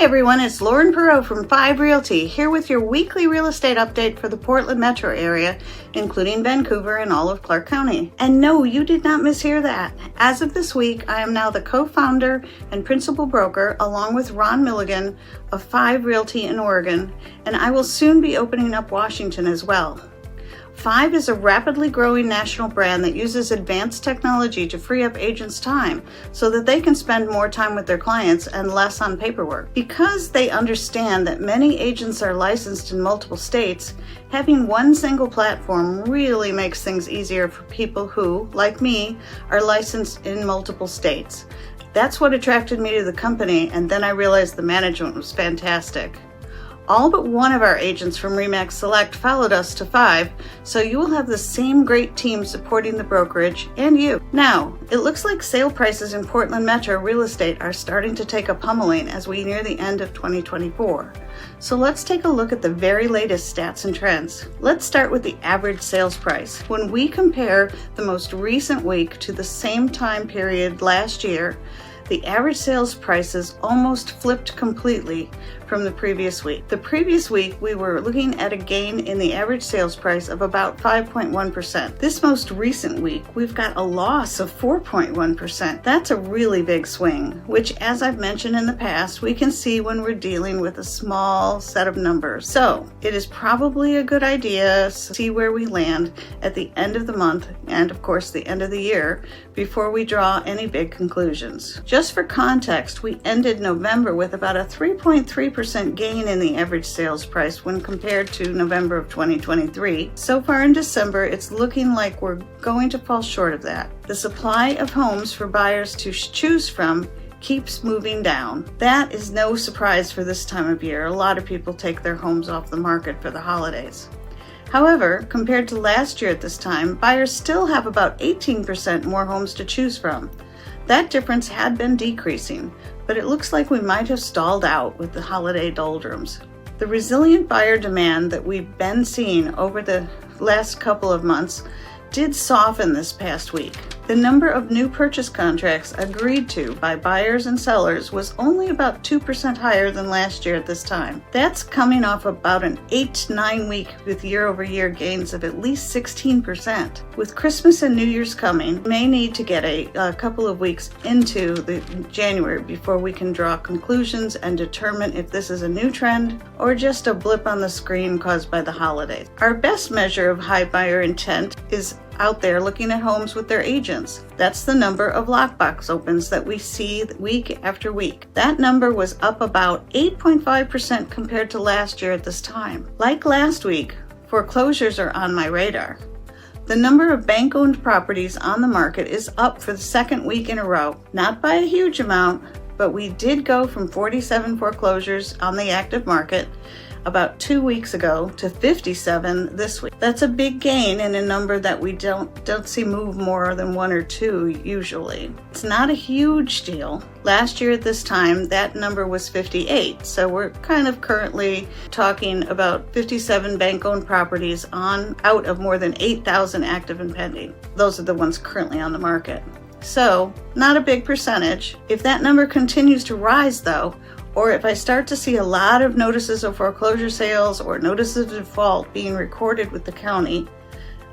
everyone, it's Lauren Perreault from 5 Realty, here with your weekly real estate update for the Portland metro area, including Vancouver and all of Clark County. And no, you did not mishear that. As of this week, I am now the co-founder and principal broker, along with Ron Milligan, of 5 Realty in Oregon, and I will soon be opening up Washington as well. 5 is a rapidly growing national brand that uses advanced technology to free up agents' time so that they can spend more time with their clients and less on paperwork. Because they understand that many agents are licensed in multiple states, having one single platform really makes things easier for people who, like me, are licensed in multiple states. That's what attracted me to the company, and then I realized the management was fantastic. All but one of our agents from RE/MAX Select followed us to 5, so you will have the same great team supporting the brokerage and you. Now, it looks like sale prices in Portland Metro real estate are starting to take a pummeling as we near the end of 2024. So let's take a look at the very latest stats and trends. Let's start with the average sales price. When we compare the most recent week to the same time period last year, the average sales prices almost flipped completely from the previous week. The previous week, we were looking at a gain in the average sales price of about 5.1%. This most recent week, we've got a loss of 4.1%. That's a really big swing, which, as I've mentioned in the past, we can see when we're dealing with a small set of numbers. So it is probably a good idea to see where we land at the end of the month and, of course, the end of the year before we draw any big conclusions. Just for context, we ended November with about a 3.3% gain in the average sales price when compared to November of 2023. So far in December, it's looking like we're going to fall short of that. The supply of homes for buyers to choose from keeps moving down. That is no surprise for this time of year. A lot of people take their homes off the market for the holidays. However, compared to last year at this time, buyers still have about 18% more homes to choose from. That difference had been decreasing, but it looks like we might have stalled out with the holiday doldrums. The resilient buyer demand that we've been seeing over the last couple of months did soften this past week. The number of new purchase contracts agreed to by buyers and sellers was only about 2% higher than last year at this time. That's coming off about an 8 to 9 week with year-over-year gains of at least 16%. With Christmas and New Year's coming, we may need to get a couple of weeks into the January before we can draw conclusions and determine if this is a new trend or just a blip on the screen caused by the holidays. Our best measure of high buyer intent is out there looking at homes with their agents. That's the number of lockbox opens that we see week after week. That number was up about 8.5% compared to last year at this time. Like last week, foreclosures are on my radar. The number of bank-owned properties on the market is up for the second week in a row. Not by a huge amount, but we did go from 47 foreclosures on the active market about 2 weeks ago to 57 this week. That's a big gain in a number that we don't see move more than 1 or 2 usually. It's not a huge deal. Last year at this time, that number was 58. So we're kind of currently talking about 57 bank-owned properties out of more than 8,000 active and pending. Those are the ones currently on the market. So not a big percentage. If that number continues to rise though, or if I start to see a lot of notices of foreclosure sales or notices of default being recorded with the county,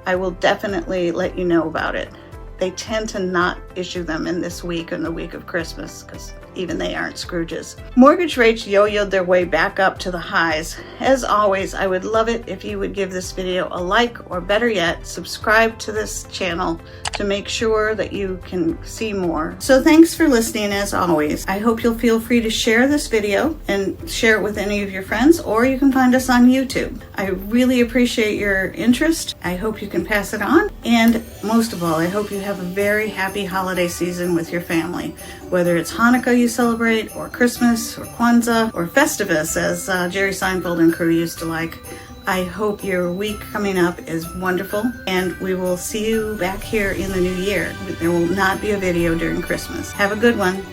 I will definitely let you know about it. They tend to not issue them in this week and the week of Christmas because even they aren't Scrooges. Mortgage rates yo-yoed their way back up to the highs. As always, I would love it if you would give this video a like, or better yet, subscribe to this channel to make sure that you can see more. So thanks for listening as always. I hope you'll feel free to share this video and share it with any of your friends, or you can find us on YouTube. I really appreciate your interest. I hope you can pass it on. And most of all, I hope you have a very happy holiday season with your family, whether it's Hanukkah you celebrate, or Christmas, or Kwanzaa, or Festivus, as Jerry Seinfeld and crew used to like. I hope your week coming up is wonderful, and we will see you back here in the new year. There will not be a video during Christmas. Have a good one.